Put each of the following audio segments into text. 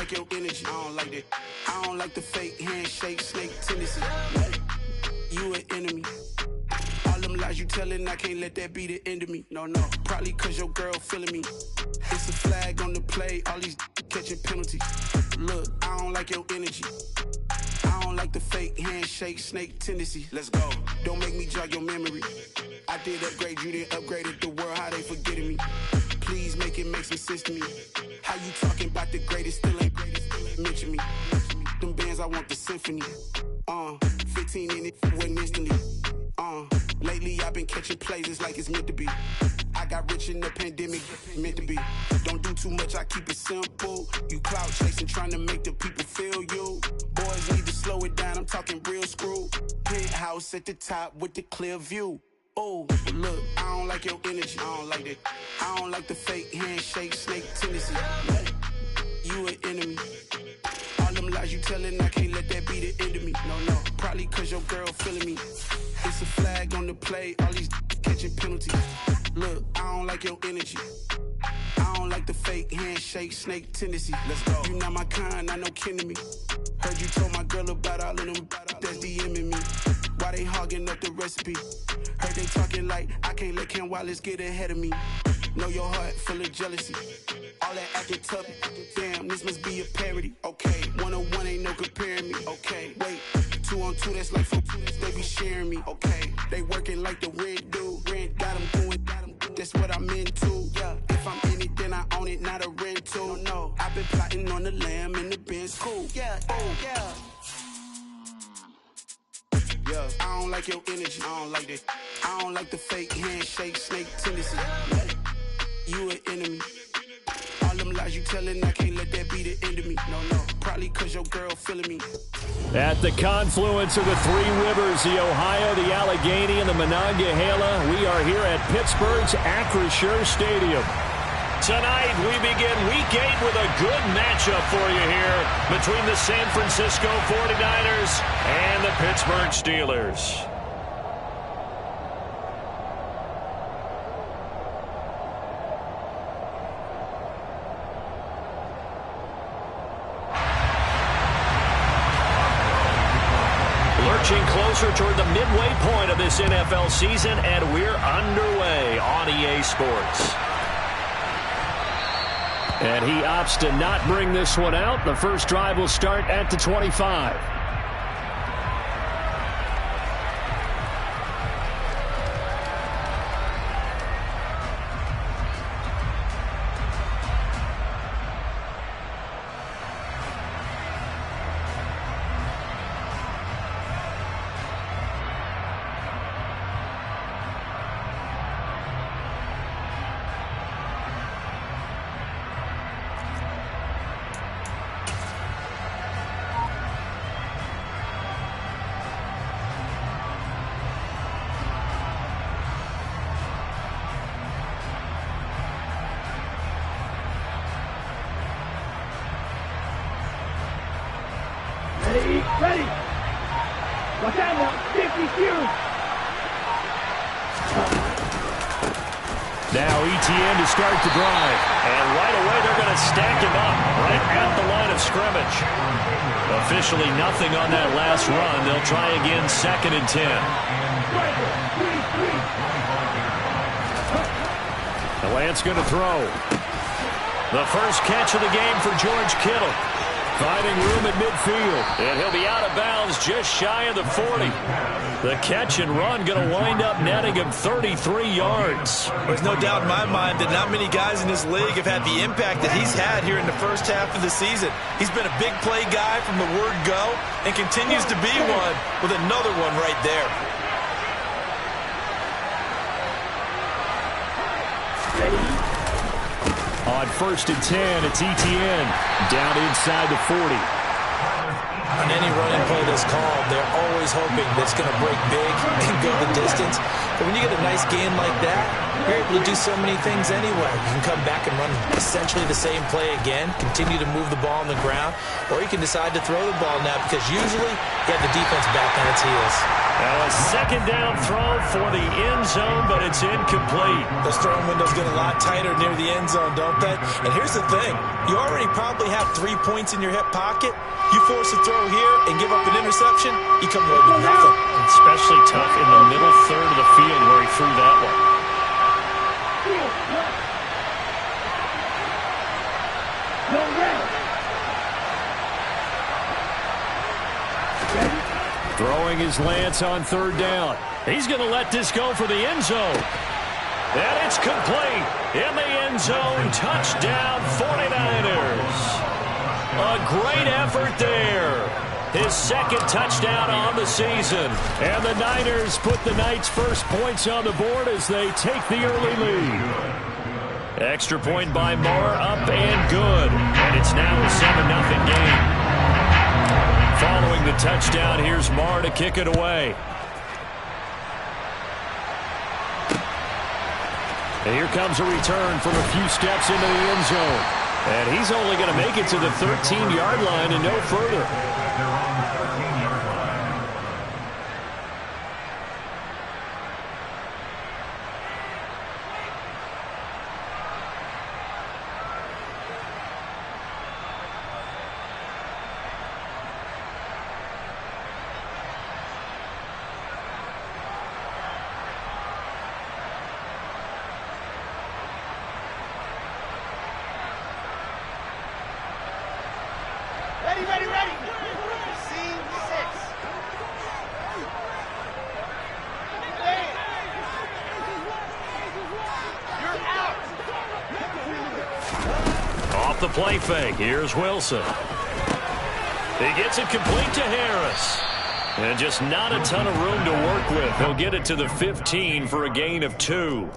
like your energy. I don't like that. I don't like the fake handshake, snake tendency. You an enemy. All them lies you telling, I can't let that be the end of me. No, probably cause your girl feeling me. It's a flag on the play, all these catching penalties. Look, I don't like your energy. I don't like the fake handshake, snake tendency. Let's go. Don't make me jog your memory. I did upgrade you, then upgraded the world, how they forgetting me. Please make it make some sense to me. How you talking about the greatest, still ain't mention me. Them bands, I want the symphony. 15 in it, wasn't instantly. Lately I've been catching plays, it's like it's meant to be. I got rich in the pandemic, meant to be. Don't do too much, I keep it simple. You clout chasing, trying to make the people feel you. Boys need to slow it down, I'm talking real screw. Penthouse at the top with the clear view. Oh, look, I don't like your energy, I don't like that. I don't like the fake handshake, snake tendency. You an enemy. All them lies you telling, I can't let that be the end of me. No, probably cause your girl feeling me. It's a flag on the play, all these catching penalties. Look, I don't like your energy. I don't like the fake handshake, snake tendency. Let's go. You not my kind, I know kin to me. Heard you told my girl about all of them that's DMing me. Why they hogging up the recipe? Heard they talking like I can't let Ken Wallace get ahead of me. Know your heart full of jealousy. All that acting tough, damn, this must be a parody. Okay, 1-on-1 ain't no comparing me. Okay, wait, 2-on-2, that's like 4, they be sharing me. Okay, they working like the rent dude. Rent got them going, that's what I'm into. Yeah, if I'm in it, then I own it, not a rental. No, I've been plotting on the lamb and the Benz cool. Yeah, yeah. Yeah, I don't like your energy, I don't like that. I don't like the fake handshake, snake tendency. You an enemy. All them lies you telling, I can't let that be the end of me. No, probably cause your girl feeling me. At the confluence of the three rivers, the Ohio, the Allegheny, and the Monongahela, we are here at Pittsburgh's Acrisure Stadium. Tonight, we begin Week 8 with a good matchup for you here between the San Francisco 49ers and the Pittsburgh Steelers. Lurching closer toward the midway point of this NFL season, and we're underway on EA Sports. And he opts to not bring this one out. The first drive will start at the 25. Ready. Watch out now. 50 few. Now ETN to start the drive. And right away they're going to stack him up right at the line of scrimmage. Officially nothing on that last run. They'll try again 2nd and 10. The Lance going to throw. The first catch of the game for George Kittle. Finding room at midfield. And he'll be out of bounds just shy of the 40. The catch and run going to wind up netting him 33 yards. There's no doubt in my mind that not many guys in this league have had the impact that he's had here in the first half of the season. He's been a big play guy from the word go and continues to be one with another one right there. On 1st and 10, it's ETN down inside the 40. On any running play that's called, they're always hoping that it's going to break big and go the distance. But when you get a nice gain like that, you're able to do so many things anyway. You can come back and run essentially the same play again, continue to move the ball on the ground, or you can decide to throw the ball now because usually you have the defense back on its heels. Now a second down throw for the end zone, but it's incomplete. Those throwing windows get a lot tighter near the end zone, don't they? And here's the thing. You already probably have 3 points in your hip pocket. You force a throw here and give up an interception, you come away with nothing. Especially tough in the middle third of the field where he threw that one. Throwing his Lance on third down. He's going to let this go for the end zone. And it's complete. In the end zone, touchdown 49ers. A great effort there. His second touchdown on the season. And the Niners put the Knights' first points on the board as they take the early lead. Extra point by Moore, up and good. And it's now a 7-0 game. Following the touchdown, here's Marr to kick it away. And here comes a return from a few steps into the end zone. And he's only going to make it to the 13-yard line and no further. The play fake. Here's Wilson. He gets it complete to Harris. And just not a ton of room to work with. He'll get it to the 15 for a gain of 2.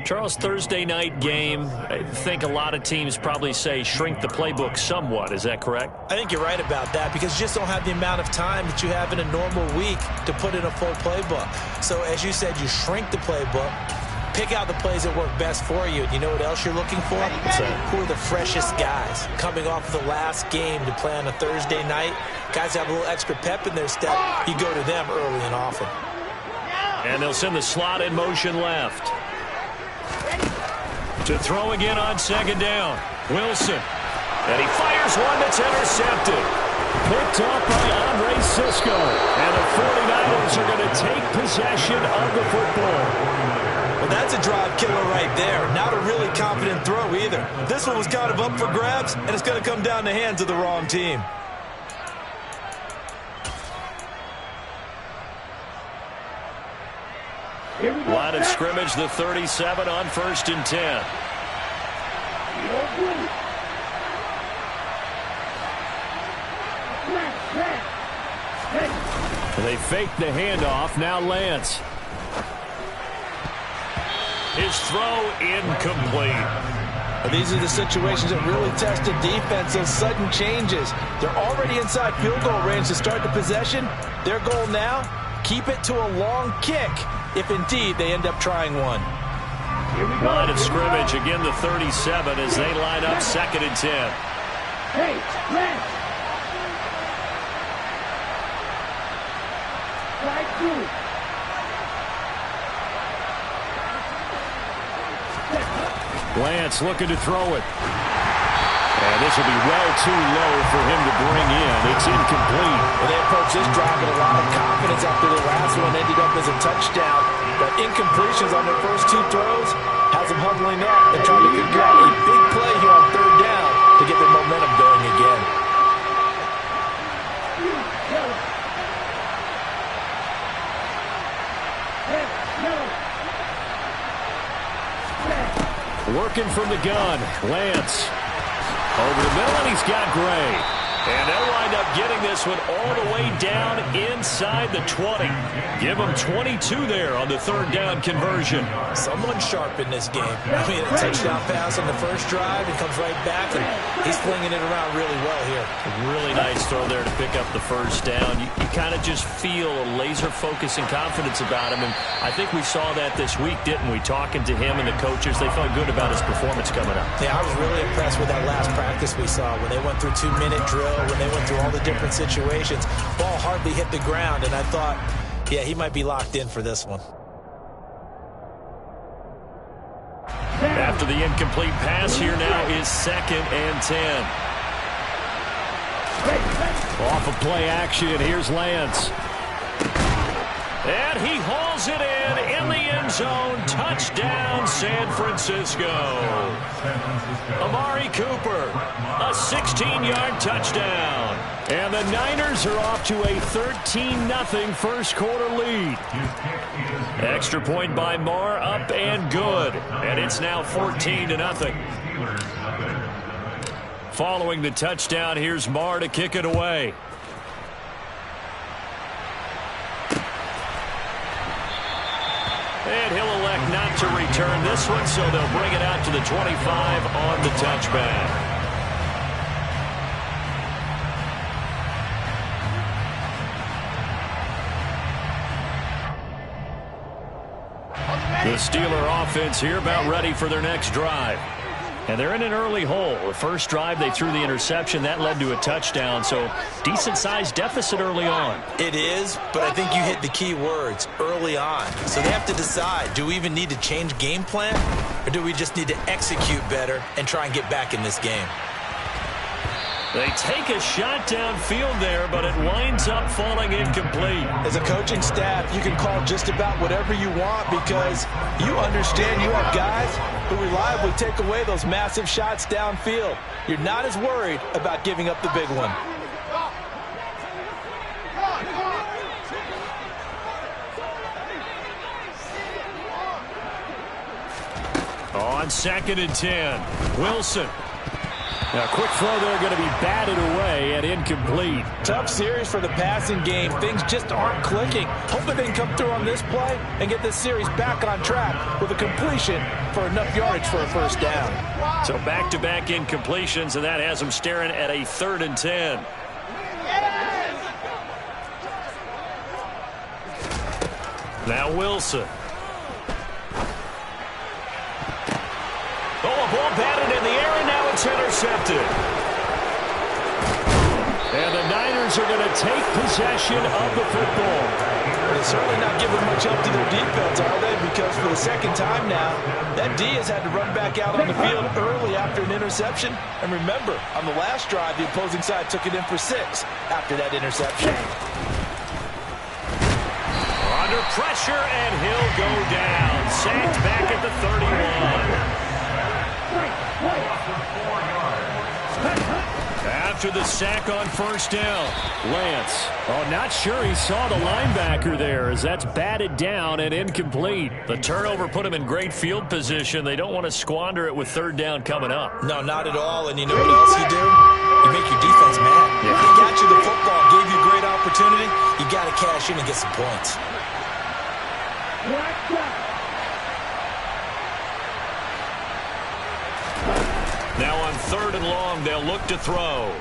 Charles, Thursday night game, I think a lot of teams probably say shrink the playbook somewhat. Is that correct? I think you're right about that because you just don't have the amount of time that you have in a normal week to put in a full playbook. So as you said, you shrink the playbook. Pick out the plays that work best for you. You know what else you're looking for? Who are the freshest guys coming off of the last game to play on a Thursday night? Guys have a little extra pep in their step. You go to them early and often. And they'll send the slot in motion left. To throw again on second down. Wilson. And he fires one that's intercepted. Picked up by Andre Sisco. And the 49ers are going to take possession of the football. Well, that's a drive killer right there. Not a really confident throw either. This one was kind of up for grabs, and it's going to come down the hands of the wrong team. Line of scrimmage, the 37 on 1st and 10. They fake the handoff. Now Lance. His throw incomplete. These are the situations that really test a defense, those sudden changes. They're already inside field goal range to start the possession. Their goal now, keep it to a long kick, if indeed they end up trying one. Line of scrimmage, again the 37 as they line up 2nd and 10. Hey, Lance! Right through. Lance looking to throw it. And this will be well too low for him to bring in. It's incomplete. Well, they approach this drive with a lot of confidence after the last one ended up as a touchdown. But incompletions on their first 2 throws has them huddling up and trying to figure out a big play here on 3rd down to get their momentum going again. Working from the gun, Lance. Over the middle, and he's got Gray. And they'll wind up getting this one all the way down inside the 20. Give them 22 there on the 3rd down conversion. Someone sharp in this game. I mean, a touchdown pass on the first drive. He comes right back, and he's flinging it around really well here. Really nice throw there to pick up the first down. You kind of just feel a laser focus and confidence about him. And I think we saw that this week, didn't we? Talking to him and the coaches, they felt good about his performance coming up. Yeah, I was really impressed with that last practice we saw when they went through 2-minute drill, when they went through all the different situations. Ball hardly hit the ground, and I thought, Yeah, he might be locked in for this one. After the incomplete pass, here now is 2nd and 10. Off of play action, here's Lance. And he hauls it in the end zone. Touchdown, San Francisco. Amari Cooper, a 16-yard touchdown. And the Niners are off to a 13-0 first quarter lead. Extra point by Marr, up and good. And it's now 14-0. Following the touchdown, here's Marr to kick it away. And he'll elect not to return this one, so they'll bring it out to the 25 on the touchback. The Steeler offense here about ready for their next drive. And they're in an early hole. The first drive, they threw the interception. That led to a touchdown, so decent-sized deficit early on. It is, but I think you hit the key words, early on. So they have to decide, do we even need to change game plan, or do we just need to execute better and try and get back in this game? They take a shot downfield there, but it winds up falling incomplete. As a coaching staff, you can call just about whatever you want because you understand you have guys who reliably take away those massive shots downfield. You're not as worried about giving up the big one. On 2nd and 10, Wilson. Now, quick throw there, going to be batted away and incomplete. Tough series for the passing game. Things just aren't clicking. Hoping they can come through on this play and get this series back on track with a completion for enough yardage for a first down. So back-to-back incompletions, and that has them staring at a 3rd and 10. Now Wilson. Oh, a ball batted in the air, and now it's intercepted. And the Niners are going to take possession of the football. They're certainly not giving much help to their defense, are they? Because for the second time now, that D has had to run back out on the field early after an interception. And remember, on the last drive, the opposing side took it in for 6 after that interception. Under pressure, and he'll go down. Sacked back at the 31. After the sack on first down, Lance. Oh, not sure he saw the linebacker there as that's batted down and incomplete. The turnover put him in great field position. They don't want to squander it with 3rd down coming up. No, not at all. And you know what else you do? You make your defense mad. Yeah. They got you the football, gave you a great opportunity. You got to cash in and get some points. Now on 3rd and long, they'll look to throw.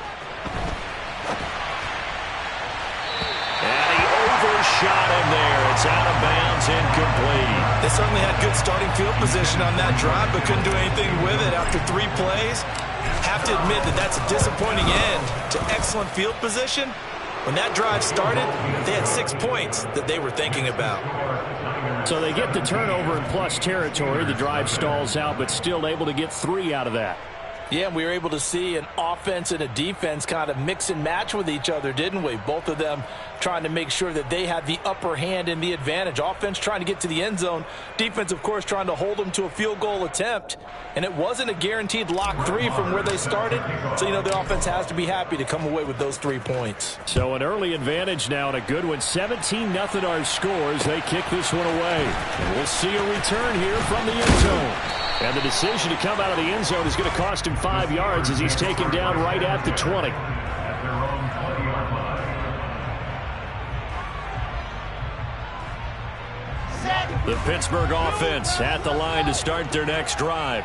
And he overshot him there. It's out of bounds, incomplete. They certainly had good starting field position on that drive, but couldn't do anything with it after 3 plays. Have to admit that that's a disappointing end to excellent field position. When that drive started, they had 6 points that they were thinking about. So they get the turnover in plus territory. The drive stalls out, but still able to get 3 out of that. Yeah, we were able to see an offense and a defense kind of mix and match with each other, didn't we? Both of them trying to make sure that they had the upper hand and the advantage. Offense trying to get to the end zone. Defense, of course, trying to hold them to a field goal attempt. And it wasn't a guaranteed lock 3 from where they started. So, you know, the offense has to be happy to come away with those 3 points. So an early advantage now and a good one. 17-0 our scores. They kick this one away. And we'll see a return here from the end zone. And the decision to come out of the end zone is going to cost him 5 yards as he's taken down right at the 20. The Pittsburgh offense at the line to start their next drive.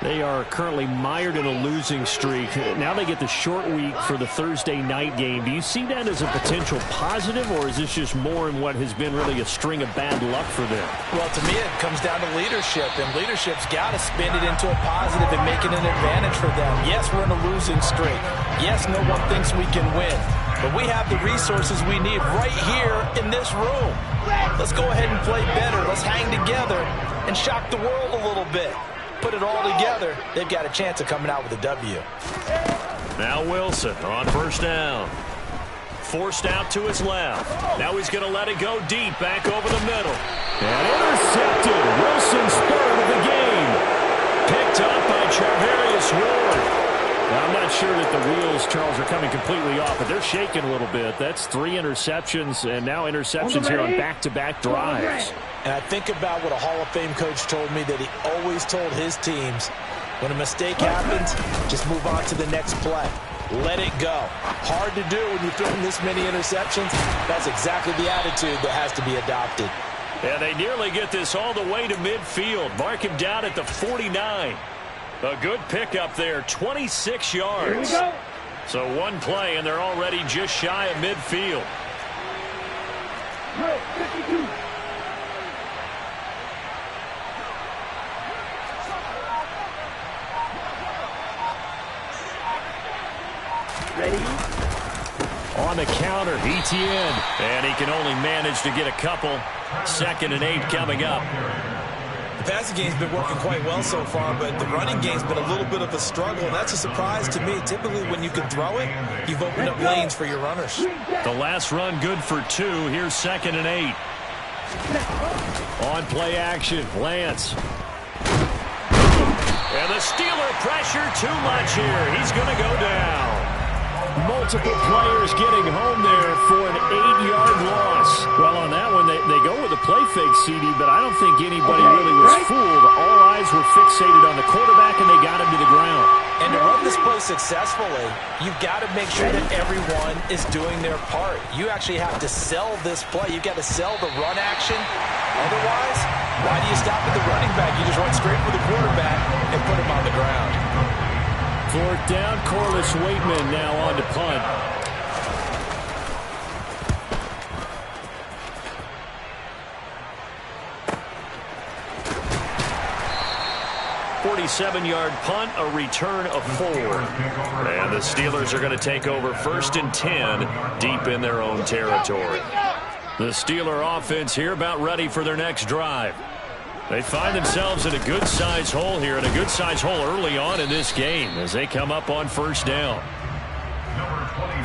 They are currently mired in a losing streak. Now they get the short week for the Thursday night game. Do you see that as a potential positive, or is this just more in what has been really a string of bad luck for them? Well, to me, it comes down to leadership, and leadership's got to spin it into a positive and make it an advantage for them. Yes, we're in a losing streak. Yes, no one thinks we can win. But we have the resources we need right here in this room. Let's go ahead and play better. Let's hang together and shock the world a little bit. Put it all together, they've got a chance of coming out with a W. Now Wilson on first down. Forced out to his left. Now he's going to let it go deep, back over the middle. And intercepted. Wilson's third of the game. Picked up by Charvarius Ward. Now, I'm not sure that the wheels, Charles, are coming completely off, but they're shaking a little bit. That's 3 interceptions, and now interceptions here on back-to-back drives. And I think about what a Hall of Fame coach told me, that he always told his teams, when a mistake happens, just move on to the next play. Let it go. Hard to do when you're throwing this many interceptions. That's exactly the attitude that has to be adopted. Yeah, they nearly get this all the way to midfield. Mark him down at the 49. A good pickup there, 26 yards. Here we go. So one play, and they're already just shy of midfield. 52. Ready? On the counter, ETN. And he can only manage to get a couple. 2nd and 8 coming up. The passing game's been working quite well so far, but the running game's been a little bit of a struggle, and that's a surprise to me. Typically, when you can throw it, you've opened up lanes for your runners. The last run good for 2. Here's 2nd and 8. On play action, Lance. And the Steeler pressure too much here. He's going to go down. Multiple players getting home there for an 8-yard loss. Well, on that one, they go with a play fake, CD, but I don't think anybody really was fooled. All eyes were fixated on the quarterback, and they got him to the ground. And to run this play successfully, you've got to make sure that everyone is doing their part. You actually have to sell this play. You've got to sell the run action. Otherwise, why do you stop at the running back? You just run straight for the quarterback and put him on the ground. 4th down, Corliss Waitman now on to punt. 47-yard punt, a return of 4. And the Steelers are going to take over 1st and 10 deep in their own territory. The Steeler offense here about ready for their next drive. They find themselves in a good-sized hole here, and a good-sized hole early on in this game as they come up on 1st down.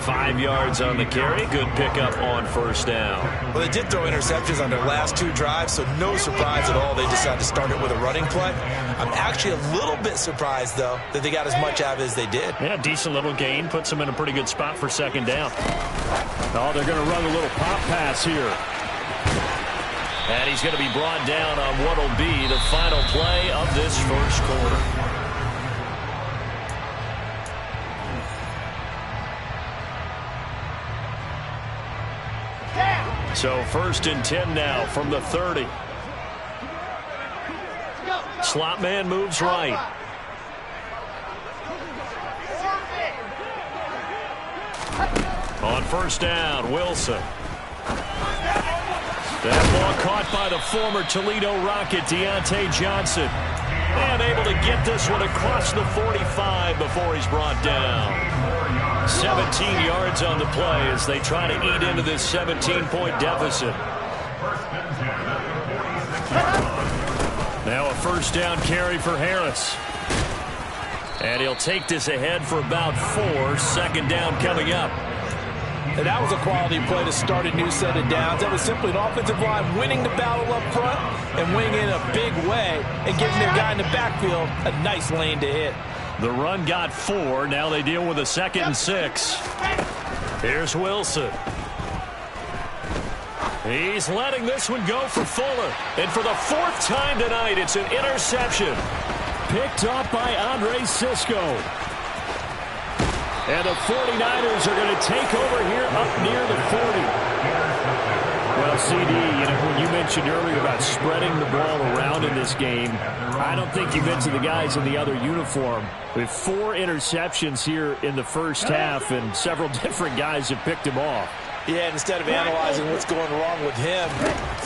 5 yards on the carry. Good pickup on 1st down. Well, they did throw interceptions on their last 2 drives, so no surprise at all they decided to start it with a running play. I'm actually a little bit surprised, though, that they got as much out of it as they did. Yeah, decent little gain. Puts them in a pretty good spot for 2nd down. Oh, they're going to run a little pop pass here. And he's going to be brought down on what will be the final play of this 1st quarter. So 1st and 10 now from the 30. Slot man moves right. On 1st down, Wilson. That ball caught by the former Toledo Rocket, Deontay Johnson. And able to get this one across the 45 before he's brought down. 17 yards on the play as they try to eat into this 17-point deficit. Now a 1st down carry for Harris. And he'll take this ahead for about 4. 2nd down coming up. And that was a quality play to start a new set of downs. That was simply an offensive line winning the battle up front and winning in a big way and giving their guy in the backfield a nice lane to hit. The run got 4. Now they deal with a 2nd and 6. Here's Wilson. He's letting this one go for Fuller. And for the 4th time tonight, it's an interception. Picked up by Andre Sisco. And the 49ers are going to take over here up near the 40. Well, CD, when you mentioned earlier about spreading the ball around in this game, I don't think you mentioned the guys in the other uniform. With 4 interceptions here in the 1st half, and several different guys have picked him off. Yeah, instead of analyzing what's going wrong with him,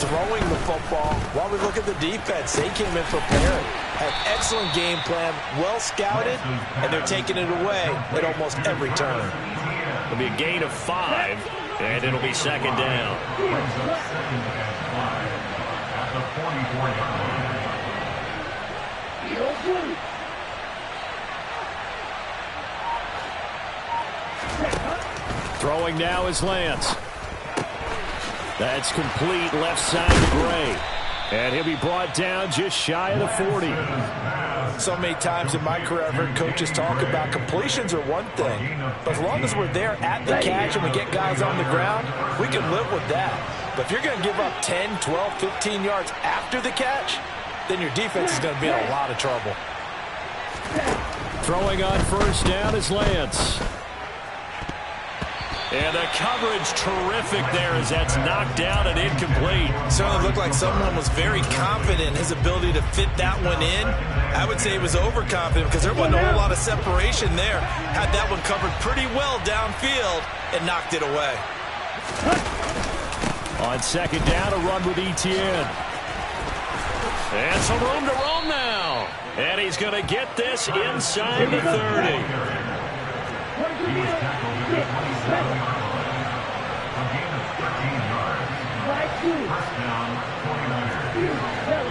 throwing the football, while we look at the defense, they came in prepared. Had excellent game plan, well scouted, and they're taking it away at almost every turn. It'll be a gain of 5, and it'll be second down. At the 44-yard line. Throwing now is Lance. That's complete left side to Gray. And he'll be brought down just shy of the 40. So many times in my career, I've heard coaches talk about completions are one thing. But as long as we're there at the catch and we get guys on the ground, we can live with that. But if you're going to give up 10, 12, 15 yards after the catch, then your defense is going to be in a lot of trouble. Throwing on first down is Lance. And the coverage terrific there as that's knocked down and incomplete. Certainly looked like someone was very confident in his ability to fit that one in. I would say he was overconfident because there wasn't a whole lot of separation there. Had that one covered pretty well downfield and knocked it away. On second down, a run with Etienne. And some room to roam now. And he's going to get this inside the 30. He was tackled at the 27-yard line. A gain of 13 yards. First down, 49ers.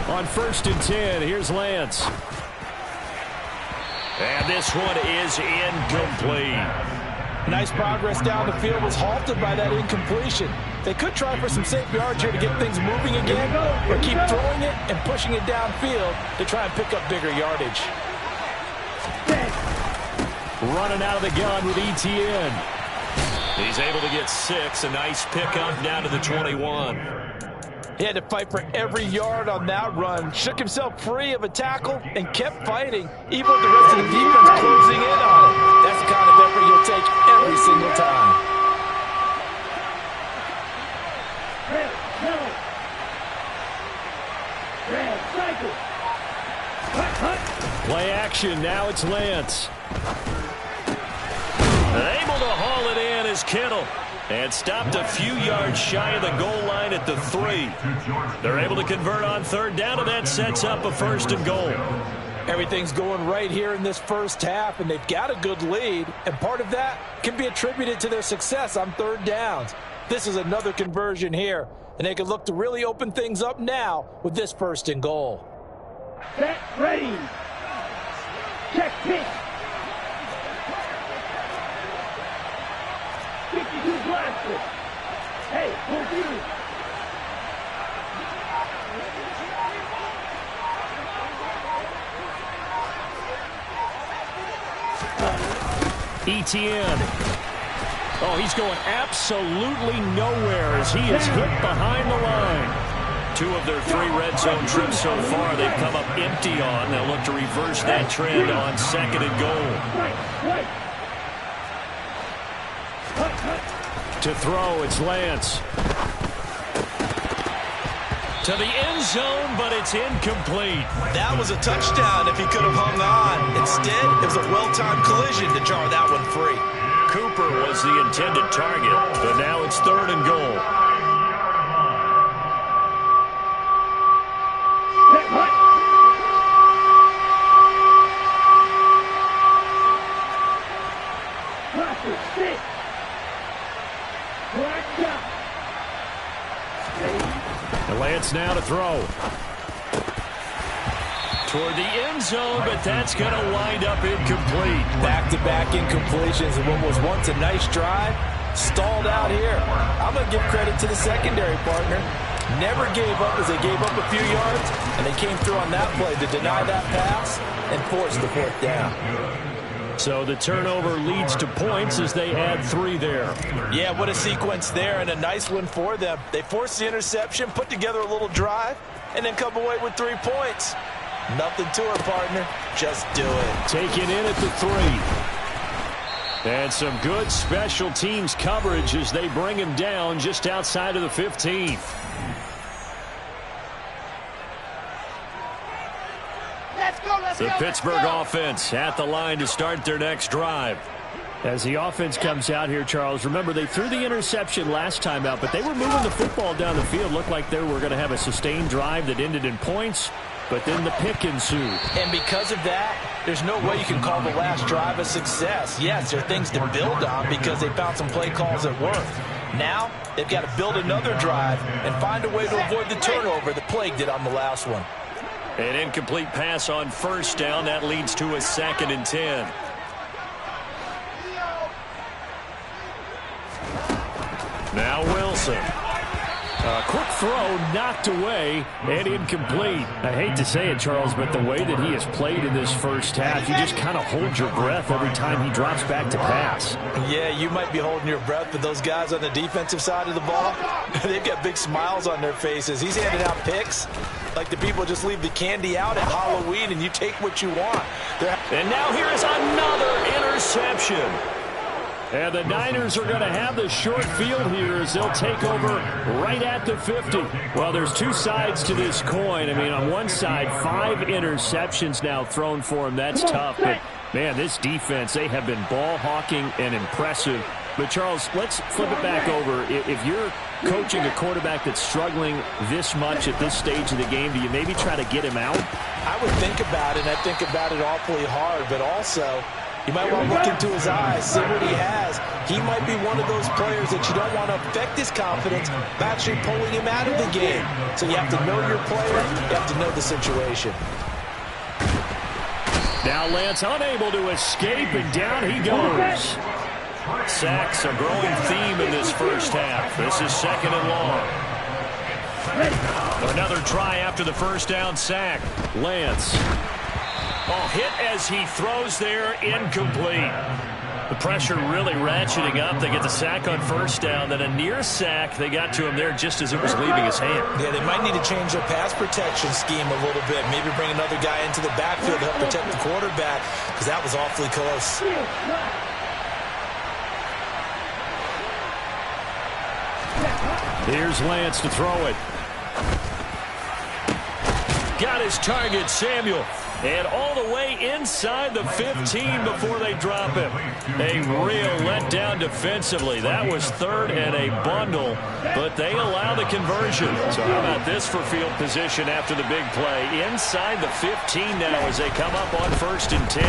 On first and 10, here's Lance. And this one is incomplete. Nice progress down the field, was halted by that incompletion. They could try for some safe yards here to get things moving again, or keep throwing it and pushing it downfield to try and pick up bigger yardage. Running out of the gun with Etienne. He's able to get 6. A nice pickup down to the 21. He had to fight for every yard on that run. Shook himself free of a tackle and kept fighting, even with the rest of the defense closing in on it. That's the kind of effort you'll take every single time. Play action. Now it's Lance. Able to haul it in is Kittle. And stopped a few yards shy of the goal line at the 3. They're able to convert on third down, and that sets up a first and goal. Everything's going right here in this first half, and they've got a good lead. And part of that can be attributed to their success on third downs. This is another conversion here, and they can look to really open things up now with this first and goal. Set, ready. Check, pitch. 52 blaster. Hey, pull through. Etienne. Oh, he's going absolutely nowhere as he is hit behind the line. 2 of their 3 red zone trips so far they've come up empty on. They'll look to reverse that trend on second and goal. To throw, it's Lance. To the end zone, but it's incomplete. That was a touchdown if he could have hung on. Instead, it was a well-timed collision to jar that one free. Cooper was the intended target, but now it's third and goal. Lance now to throw. Toward the end zone, but that's going to wind up incomplete. Back-to-back incompletions in what was once a nice drive. Stalled out here. I'm going to give credit to the secondary partner. Never gave up as they gave up a few yards, and they came through on that play to deny that pass and force the fourth down. So the turnover leads to points as they add 3 there. Yeah, what a sequence there, and a nice one for them. They forced the interception, put together a little drive, and then come away with 3 points. Nothing to it, partner. Just do it. Taken in at the 3. And some good special teams coverage as they bring him down just outside of the 15. The Pittsburgh offense at the line to start their next drive. As the offense comes out here, Charles, remember they threw the interception last time out, but they were moving the football down the field. Looked like they were going to have a sustained drive that ended in points. but then the pick ensued. And because of that, there's no way you can call the last drive a success. Yes, there are things to build on because they found some play calls that worked. Now, they've got to build another drive and find a way to avoid the turnover that plagued it on the last one. An incomplete pass on first down. That leads to a 2nd and 10. Now Wilson. A quick throw knocked away and incomplete. I hate to say it, Charles, but the way that he has played in this first half, you just kind of hold your breath every time he drops back to pass. Yeah, you might be holding your breath, but those guys on the defensive side of the ball, they've got big smiles on their faces. He's handing out picks like the people just leave the candy out at Halloween and you take what you want. And now here is another interception. And the Niners are going to have the short field here as they'll take over right at the 50. Well, there's two sides to this coin. I mean, on one side, 5 interceptions now thrown for him. That's tough. But, man, this defense, they have been ball hawking and impressive. But, Charles, let's flip it back over. If you're coaching a quarterback that's struggling this much at this stage of the game, do you maybe try to get him out? I would think about it, and I think about it awfully hard, but also you might want to look into his eyes, see what he has. He might be one of those players that you don't want to affect his confidence by actually pulling him out of the game. So you have to know your player, you have to know the situation. Now Lance unable to escape, and down he goes. Sacks a growing theme in this first half. This is 2nd and long. Another try after the first down sack. Lance. Oh, hit as he throws there, incomplete. The pressure really ratcheting up. They get the sack on first down, then a near sack. They got to him there just as it was leaving his hand. Yeah, they might need to change their pass protection scheme a little bit. Maybe bring another guy into the backfield to help protect the quarterback, because that was awfully close. Here's Lance to throw it. Got his target, Samuel. And all the way inside the 15 before they drop him. A real letdown defensively. That was 3rd and a bundle, but they allow the conversion. So how about this for field position after the big play? Inside the 15 now as they come up on 1st and 10.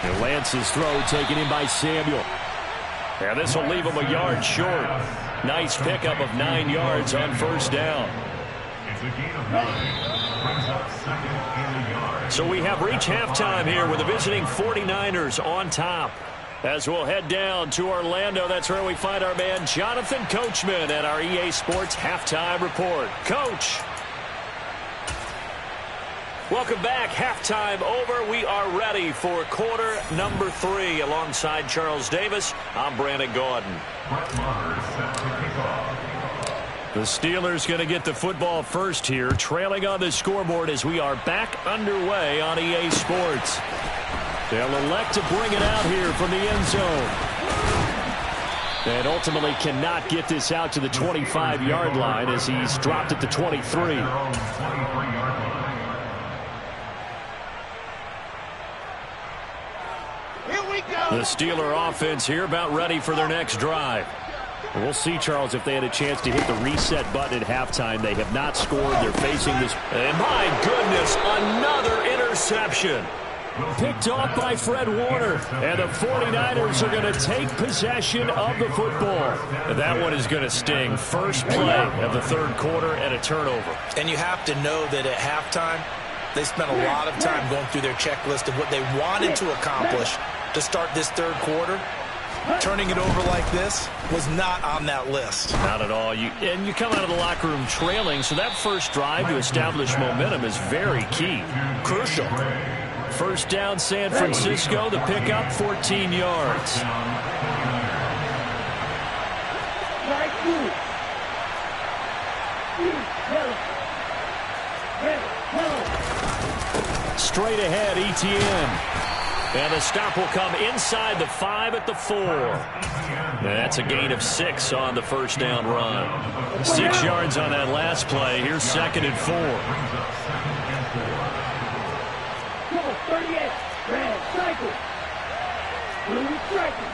And Lance's throw taken in by Samuel. And this will leave him a yard short. Nice pickup of 9 yards on first down. It's a gain of 9. Brings up 2nd and a yard. So we have reached halftime here with the visiting 49ers on top. As we'll head down to Orlando, that's where we find our man Jonathan Coachman at our EA Sports Halftime Report. Coach. Welcome back. Halftime over. We are ready for quarter number 3. Alongside Charles Davis, I'm Brandon Gordon. The Steelers going to get the football first here, trailing on the scoreboard as we are back underway on EA Sports. They'll elect to bring it out here from the end zone. And ultimately cannot get this out to the 25-yard line as he's dropped at the 23. The Steeler offense here about ready for their next drive. We'll see, Charles, if they had a chance to hit the reset button at halftime. They have not scored. They're facing this. And my goodness, another interception. Picked off by Fred Warner. And the 49ers are going to take possession of the football. And that one is going to sting. First play of the 3rd quarter and a turnover. And you have to know that at halftime, they spent a lot of time going through their checklist of what they wanted to accomplish to start this 3rd quarter. Turning it over like this was not on that list. Not at all. And you come out of the locker room trailing, so that first drive to establish momentum is very key. Crucial. First down, San Francisco. The pickup, 14 yards. Straight ahead, ETN. And the stop will come inside the 5 at the 4. And that's a gain of 6 on the first down run. 6 yards on that last play. Here's 2nd and 4. 38, red, cycle. Blue, striker.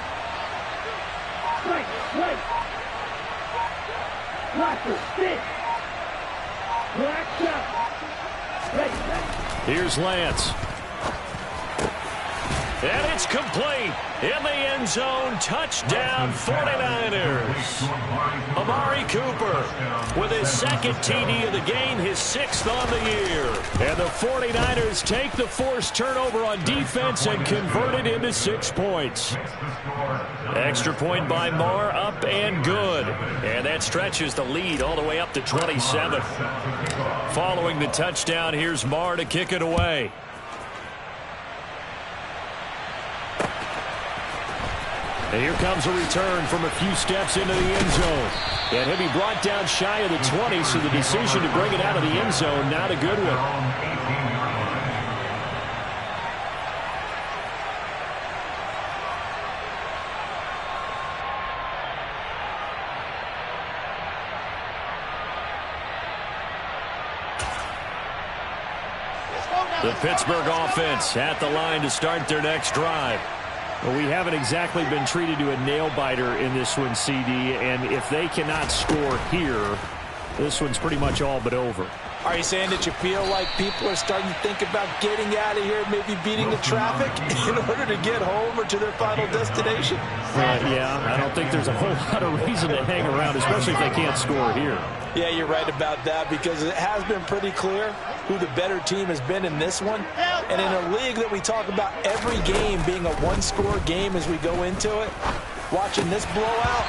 Striker, right. Locker, sit. Black shot. Ready. Here's Lance. And it's complete. In the end zone, touchdown 49ers. Amari Cooper with his second TD of the game, his 6th on the year. And the 49ers take the forced turnover on defense and convert it into 6 points. Extra point by Marr, up and good. And that stretches the lead all the way up to 27. Following the touchdown, here's Marr to kick it away. And here comes a return from a few steps into the end zone. And he'll be brought down shy of the 20, so the decision to bring it out of the end zone, not a good one. The Pittsburgh offense at the line to start their next drive. Well, we haven't exactly been treated to a nail-biter in this one, CD, and if they cannot score here, this one's pretty much all but over. Are you saying that you feel like people are starting to think about getting out of here, maybe beating the traffic in order to get home or to their final destination? Yeah, I don't think there's a whole lot of reason to hang around, especially if they can't score here. Yeah, you're right about that, because it has been pretty clear who the better team has been in this one. And in a league that we talk about every game being a one-score game as we go into it, watching this blowout,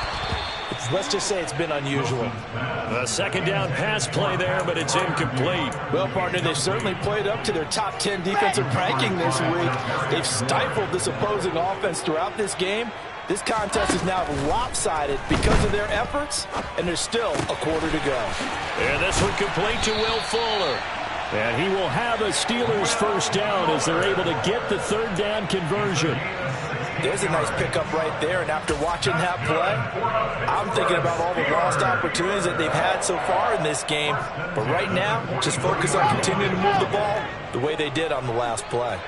let's just say it's been unusual. A second down pass play there, but it's incomplete. Well, partner, they've certainly played up to their top 10 defensive ranking this week. They've stifled this opposing offense throughout this game. This contest is now lopsided because of their efforts, and there's still a quarter to go. And this one complete to Will Fuller. And he will have a Steelers first down as they're able to get the third down conversion. There's a nice pickup right there, and after watching that play, I'm thinking about all the lost opportunities that they've had so far in this game. But right now, just focus on continuing to move the ball the way they did on the last play.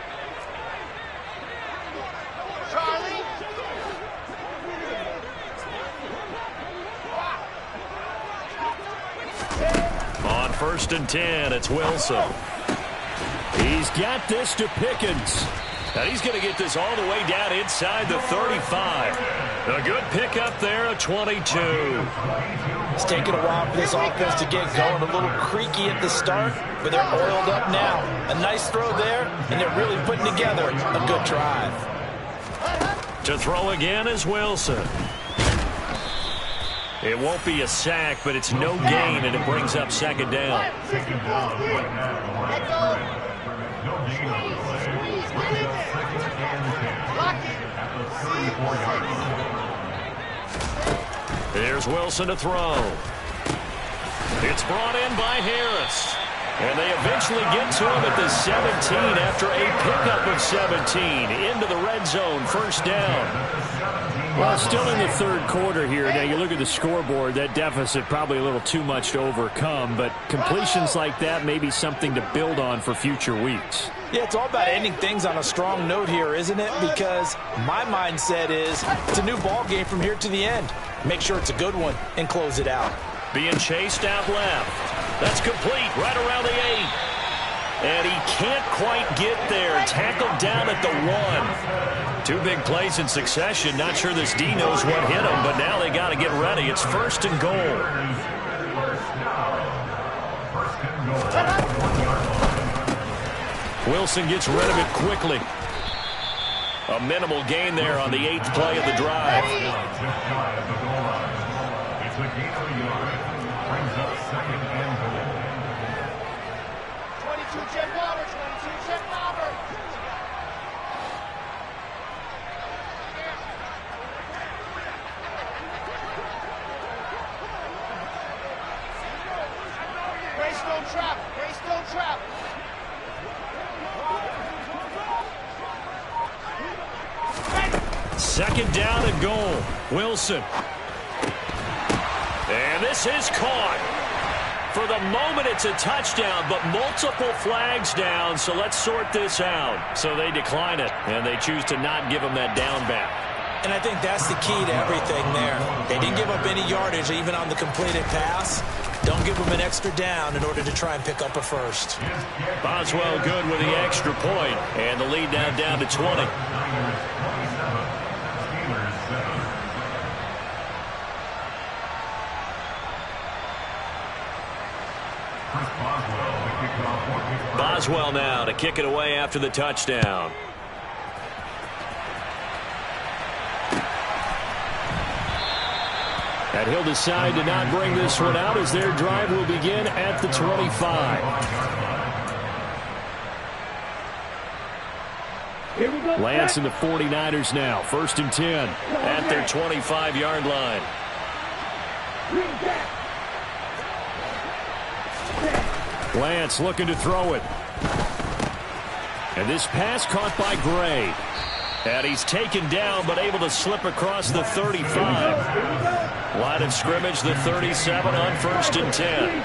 On 1st and 10, it's Wilson. He's got this to Pickens. And he's going to get this all the way down inside the 35. A good pickup there, a 22. It's taken a while for this offense to get going. A little creaky at the start, but they're oiled up now. A nice throw there, and they're really putting together a good drive. To throw again is Wilson. It won't be a sack, but it's no gain, and it brings up second down. There's Wilson to throw. It's brought in by Harris. And they eventually get to him at the 17 after a pickup of 17 into the red zone, first down. Well, still in the third quarter here. Now, you look at the scoreboard, that deficit probably a little too much to overcome, but completions like that may be something to build on for future weeks. Yeah, it's all about ending things on a strong note here, isn't it? Because my mindset is it's a new ball game from here to the end. Make sure it's a good one and close it out. Being chased out left. That's complete right around the 8. And he can't quite get there. Tackled down at the 1. Two big plays in succession. Not sure this D knows what hit him, but now they got to get ready. It's 1st and goal. Wilson gets rid of it quickly. A minimal gain there on the 8th play of the drive. It's a gain of a yard. Brings up 2nd and goal. 22 Jet Roberts, 22 Jet Roberts. Greystone trap, Greystone trap. Second down and goal. Wilson. And this is caught. For the moment, it's a touchdown, but multiple flags down, so let's sort this out. So they decline it, and they choose to not give him that down back. And I think that's the key to everything there. They didn't give up any yardage even on the completed pass. Don't give them an extra down in order to try and pick up a first. Boswell good with the extra point, and the lead now down to 20. Boswell now to kick it away after the touchdown. And he'll decide to not bring this one out as their drive will begin at the 25. Lance and the 49ers now. 1st and 10 at their 25-yard line. Lance looking to throw it. And this pass caught by Gray. And he's taken down but able to slip across the 35. Line of scrimmage, the 37 on 1st and 10.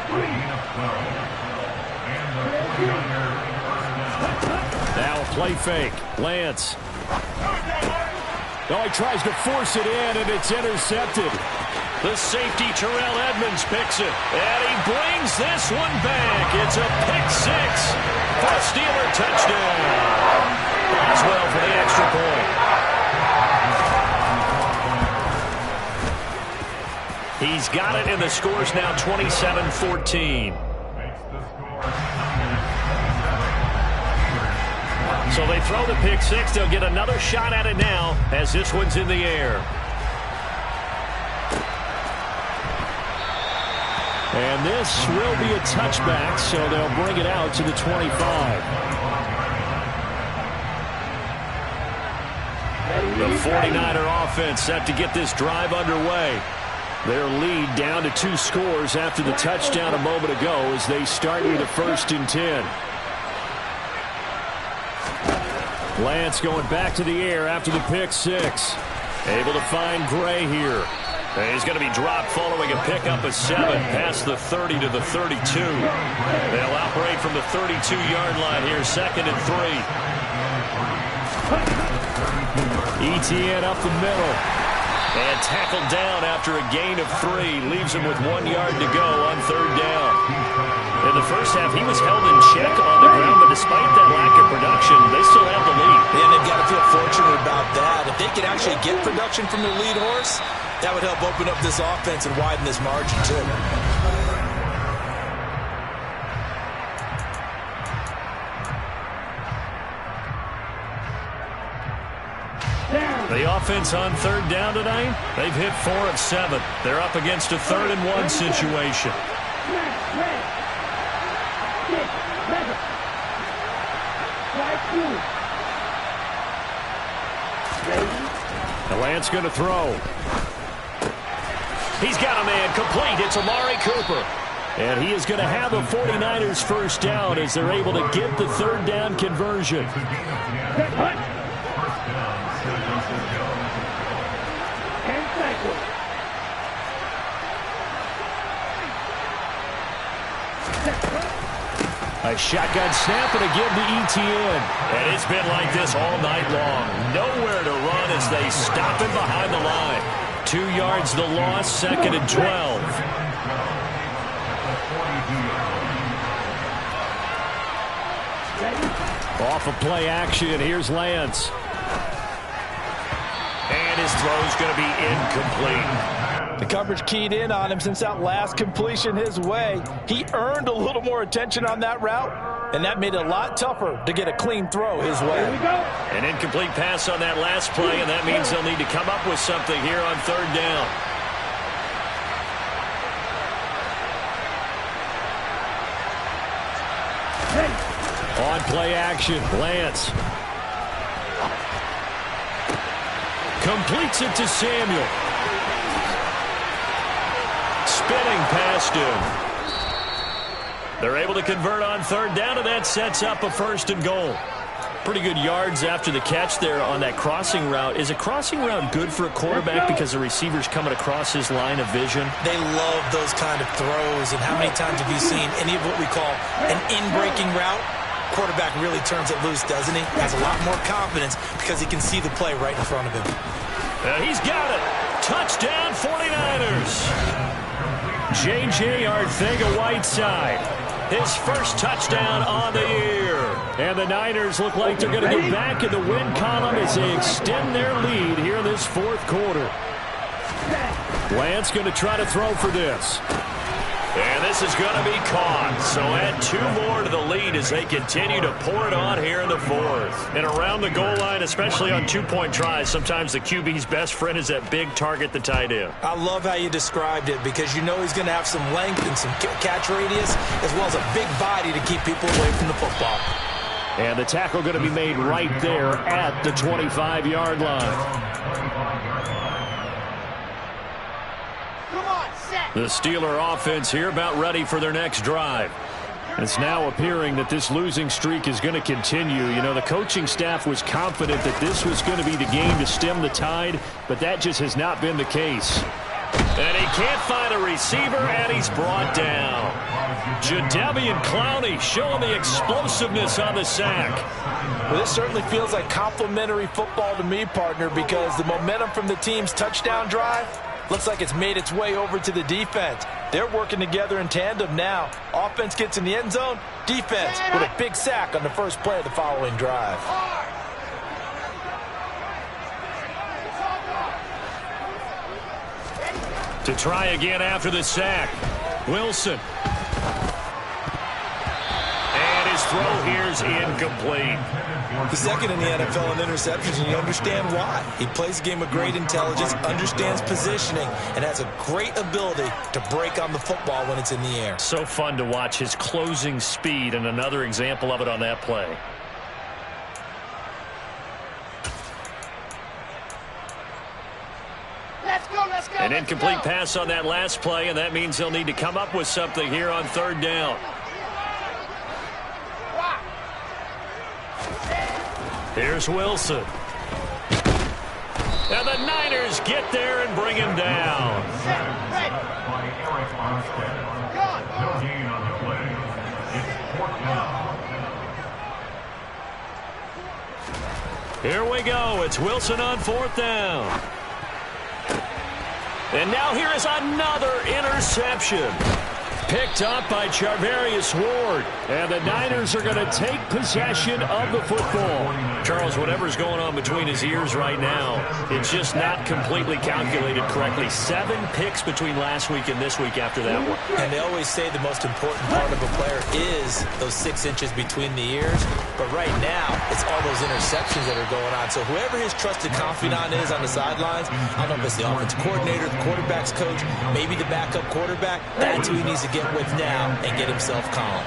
Now play fake. Lance. Oh, he tries to force it in, and it's intercepted. The safety, Terrell Edmonds, picks it. And he brings this one back. It's a pick six for a Steeler touchdown. Boswell for the extra point. He's got it, and the score's now 27-14. So they throw the pick six. They'll get another shot at it now as this one's in the air. And this will be a touchback, so they'll bring it out to the 25. The 49er offense set to get this drive underway. Their lead down to 2 scores after the touchdown a moment ago as they start with a 1st and 10. Lance going back to the air after the pick six. Able to find Gray here. And he's going to be dropped following a pickup of 7 past the 30 to the 32. They'll operate from the 32-yard line here, 2nd and 3. Etienne up the middle. And tackled down after a gain of 3. Leaves him with 1 yard to go on 3rd down. In the first half, he was held in check on the ground, but despite that lack of production, they still have the lead. And they've got to feel fortunate about that. If they could actually get production from their lead horse, that would help open up this offense and widen this margin, too. The offense on 3rd down tonight, they've hit 4 of 7. They're up against a 3rd and 1 situation. The Lance going to throw. He's got a man complete. It's Amari Cooper. And he is going to have the 49ers 1st down as they're able to get the 3rd down conversion. A shotgun snap and a give to Etienne. And it's been like this all night long. Nowhere to run as they stop him behind the line. 2 yards the loss, 2nd and 12. Off of play action, here's Lance. And his throw's going to be incomplete. The coverage keyed in on him since that last completion his way. He earned a little more attention on that route, and that made it a lot tougher to get a clean throw his way. Here we go. An incomplete pass on that last play, and that means they'll need to come up with something here on 3rd down. On play action, Lance. Completes it to Samuel. Spinning past him. They're able to convert on 3rd down, and that sets up a 1st and goal. Pretty good yards after the catch there on that crossing route. Is a crossing route good for a quarterback because the receiver's coming across his line of vision? They love those kind of throws, and how many times have you seen any of what we call an in-breaking route? Quarterback really turns it loose, doesn't he? Has a lot more confidence because he can see the play right in front of him. He's got it. Touchdown 49ers. J.J. Arcega-Whiteside. His first touchdown on the year. And the Niners look like they're going to get back in the win column as they extend their lead here in this fourth quarter. Lance going to try to throw for this. And this is going to be caught. So add 2 more to the lead as they continue to pour it on here in the fourth. And around the goal line, especially on 2-point tries, sometimes the QB's best friend is that big target, the tight end. I love how you described it because you know he's going to have some length and some catch radius as well as a big body to keep people away from the football. And the tackle going to be made right there at the 25-yard line. The Steeler offense here about ready for their next drive. It's now appearing that this losing streak is going to continue. You know, the coaching staff was confident that this was going to be the game to stem the tide, but that just has not been the case. And he can't find a receiver, and he's brought down. Jadeveon Clowney showing the explosiveness on the sack. Well, this certainly feels like complimentary football to me, partner, because the momentum from the team's touchdown drive looks like it's made its way over to the defense. They're working together in tandem now. Offense gets in the end zone. Defense with a big sack on the first play of the following drive. To try again after the sack. Wilson. And his throw here's incomplete. The second in the NFL in interceptions, and you understand why. He plays a game of great intelligence, understands positioning, and has a great ability to break on the football when it's in the air. So fun to watch his closing speed, and another example of it on that play. Let's go, let's go. An incomplete pass on that last play, and that means they'll need to come up with something here on third down. Here's Wilson. And the Niners get there and bring him down. No gain on the play. It's 4th down. Here we go. It's Wilson on 4th down. And now here is another interception. Picked up by Charvarius Ward. And the Niners are going to take possession of the football. Charles, whatever's going on between his ears right now, it's just not completely calculated correctly. 7 picks between last week and this week after that one. And they always say the most important part of a player is those 6 inches between the ears. But right now, it's all those interceptions that are going on. So whoever his trusted confidant is on the sidelines, I don't know if it's the offensive coordinator, the quarterback's coach, maybe the backup quarterback, that's who he needs to get with now and get himself calm.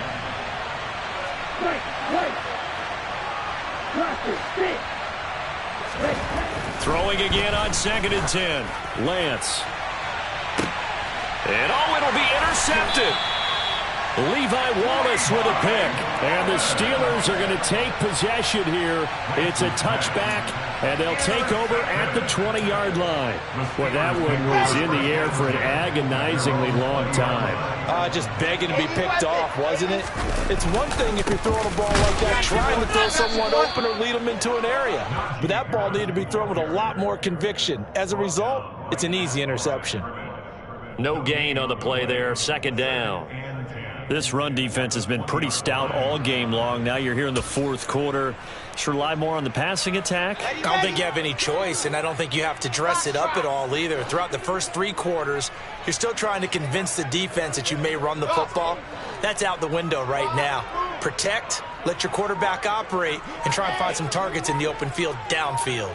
Throwing again on 2nd and 10. Lance. And it'll be intercepted. Levi Wallace with a pick. And the Steelers are going to take possession here. It's a touchback, and they'll take over at the 20-yard line. Well, that one was in the air for an agonizingly long time. Just begging to be picked off, wasn't it? It's one thing if you're throwing a ball like that, trying to throw someone open or lead them into an area. But that ball needed to be thrown with a lot more conviction. As a result, it's an easy interception. No gain on the play there. 2nd down. This run defense has been pretty stout all game long. Now you're here in the 4th quarter. Should rely more on the passing attack? I don't think you have any choice, and I don't think you have to dress it up at all either. Throughout the first 3 quarters, you're still trying to convince the defense that you may run the football. That's out the window right now. Protect, let your quarterback operate, and try and find some targets in the open field downfield.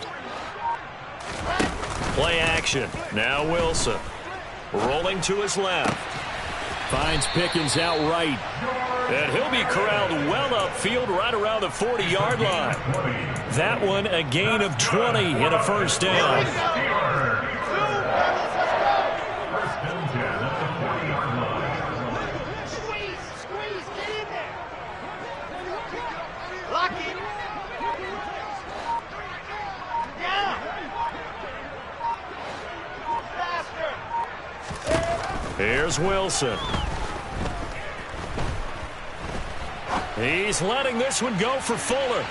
Play action. Now Wilson. Rolling to his left. Finds Pickens out right. And he'll be corralled well upfield right around the 40-yard line. That one a gain of 20 and a first down. First and 10 at the 40-yard line. Squeeze, get in there. Lock it. Faster. Here's Wilson. He's letting this one go for Fuller.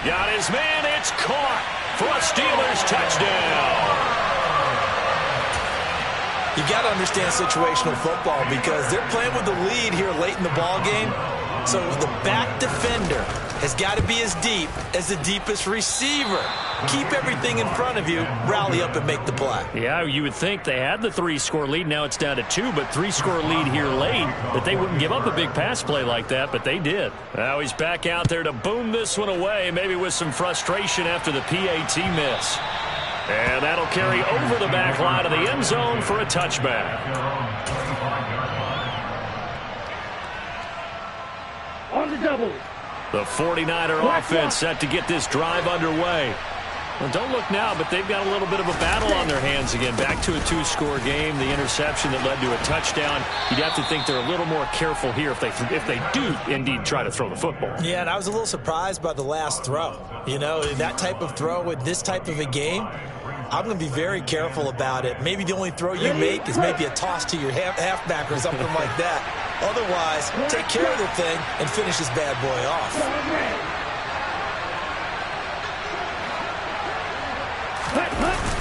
Got his man, it's caught. for a Steelers touchdown. You got to understand situational football because they're playing with the lead here late in the ball game. So the back defender has got to be as deep as the deepest receiver. Keep everything in front of you, rally up and make the play. Yeah, you would think they had the 3-score lead. Now it's down to 2, but 3-score lead here late, that they wouldn't give up a big pass play like that, but they did. Now he's back out there to boom this one away, maybe with some frustration after the PAT miss. And that'll carry over the back line of the end zone for a touchback. On the double. The 49er offense set to get this drive underway. Well, don't look now, but they've got a little bit of a battle on their hands again. Back to a 2-score game. The interception that led to a touchdown. You'd have to think they're a little more careful here if they do indeed try to throw the football. Yeah, and I was a little surprised by the last throw. You know, that type of throw with this type of a game, I'm going to be very careful about it. Maybe the only throw you make is maybe a toss to your halfback or something like that. Otherwise, take care of the thing and finish this bad boy off.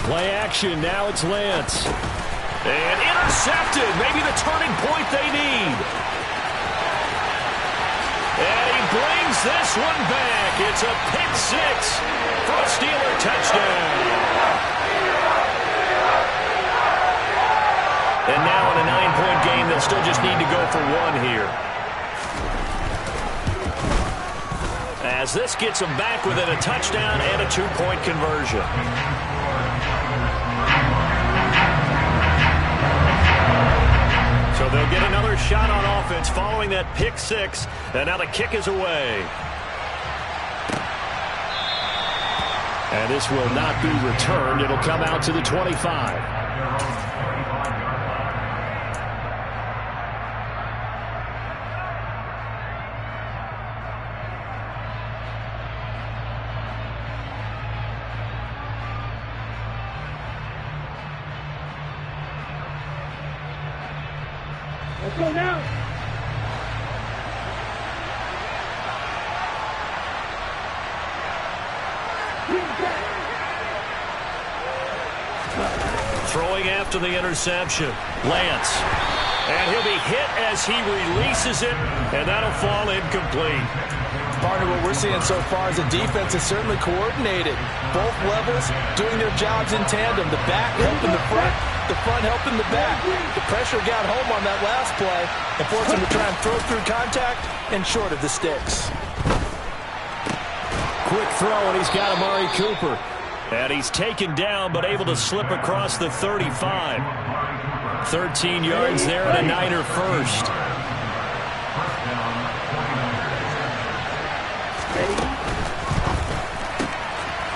Play action. Now it's Lance. And intercepted. Maybe the turning point they need. And he brings this one back. It's a pick six for a Steeler touchdown. And now in a 9-point game, they'll still just need to go for one here. As this gets them back within a touchdown and a 2-point conversion. So they'll get another shot on offense following that pick six. And now the kick is away. And this will not be returned. It'll come out to the 25. Let's go now. Throwing after the interception. Lance. And he'll be hit as he releases it, and that'll fall incomplete. Partner, what we're seeing so far is the defense is certainly coordinated. Both levels doing their jobs in tandem. The back helping the front helping the back. The pressure got home on that last play and forced him to try and throw through contact and short of the sticks. Quick throw, and he's got Amari Cooper. And he's taken down, but able to slip across the 35. 13 yards there and a Niner first.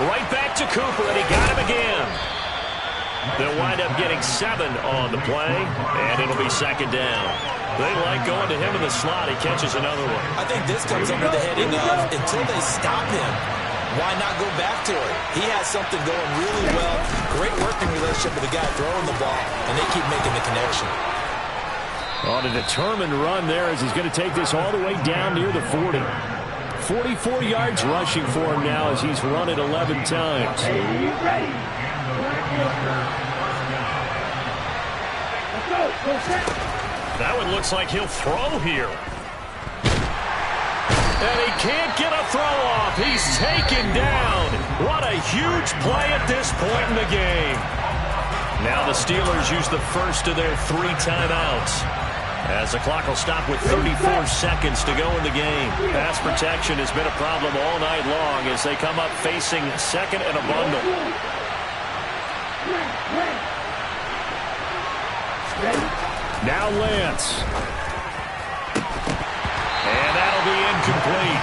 Right back to Cooper, and he got him again. They'll wind up getting 7 on the play, and it'll be second down. They like going to him in the slot. He catches another one. I think this comes under the heading of until they stop him, why not go back to it? He has something going really well. Great working relationship with the guy throwing the ball, and they keep making the connection. On a determined run there as he's going to take this all the way down near the 40. 44 yards rushing for him now as he's run it 11 times. That one looks like he'll throw here. And he can't get a throw off. He's taken down. What a huge play at this point in the game. Now the Steelers use the first of their 3 timeouts, as the clock will stop with 34 seconds to go in the game. Pass protection has been a problem all night long as they come up facing second and a bundle. Now Lance. And that'll be incomplete.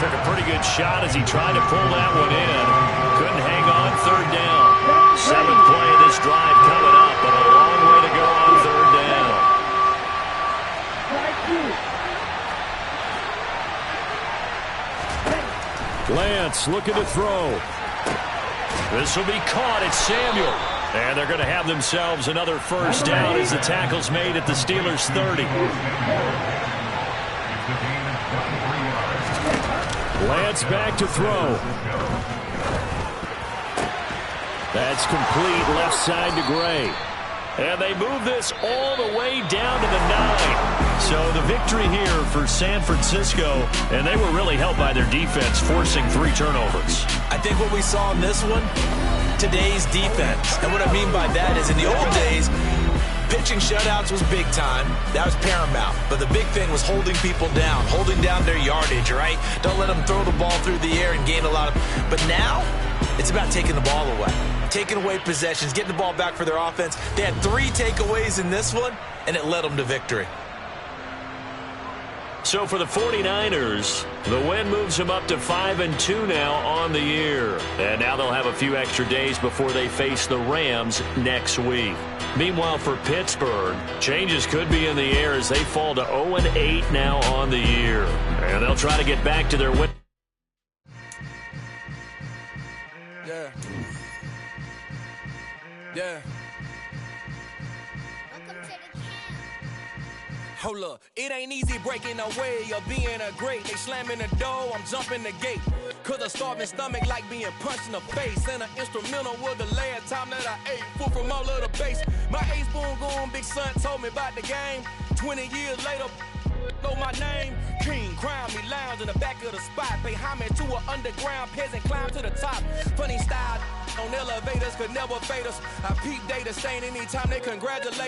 Took a pretty good shot as he tried to pull that one in. Couldn't hang on third down. 7th play of this drive coming up, but a long way to go on third down. Lance looking to throw. This will be caught. It's Samuel. And they're going to have themselves another first down as the tackle's made at the Steelers' 30. Lance back to throw. That's complete left side to Gray. And they move this all the way down to the 9. So the victory here for San Francisco, and they were really helped by their defense, forcing 3 turnovers. I think what we saw in this one, today's defense. And what I mean by that is in the old days, pitching shutouts was big time. That was paramount. But the big thing was holding people down, holding down their yardage, right? Don't let them throw the ball through the air and gain a lot of... But now, it's about taking the ball away. Taking away possessions, getting the ball back for their offense. They had 3 takeaways in this one, and it led them to victory. So for the 49ers, the win moves them up to 5-2 now on the year. And now they'll have a few extra days before they face the Rams next week. Meanwhile, for Pittsburgh, changes could be in the air as they fall to 0-8 now on the year. And they'll try to get back to their win. Yeah. Yeah. Hold up, it ain't easy breaking away or being a great. They slamming the door, I'm jumping the gate. Cause a starving stomach like being punched in the face. And an instrumental was the last time that I ate food from all of the base. My ace boom goon, big son told me about the game. 20 years later, know my name. King, crown me, lounge in the back of the spot. Pay homage to an underground peasant, climb to the top. Funny style on elevators could never fade us. I peep data stain anytime they congratulate.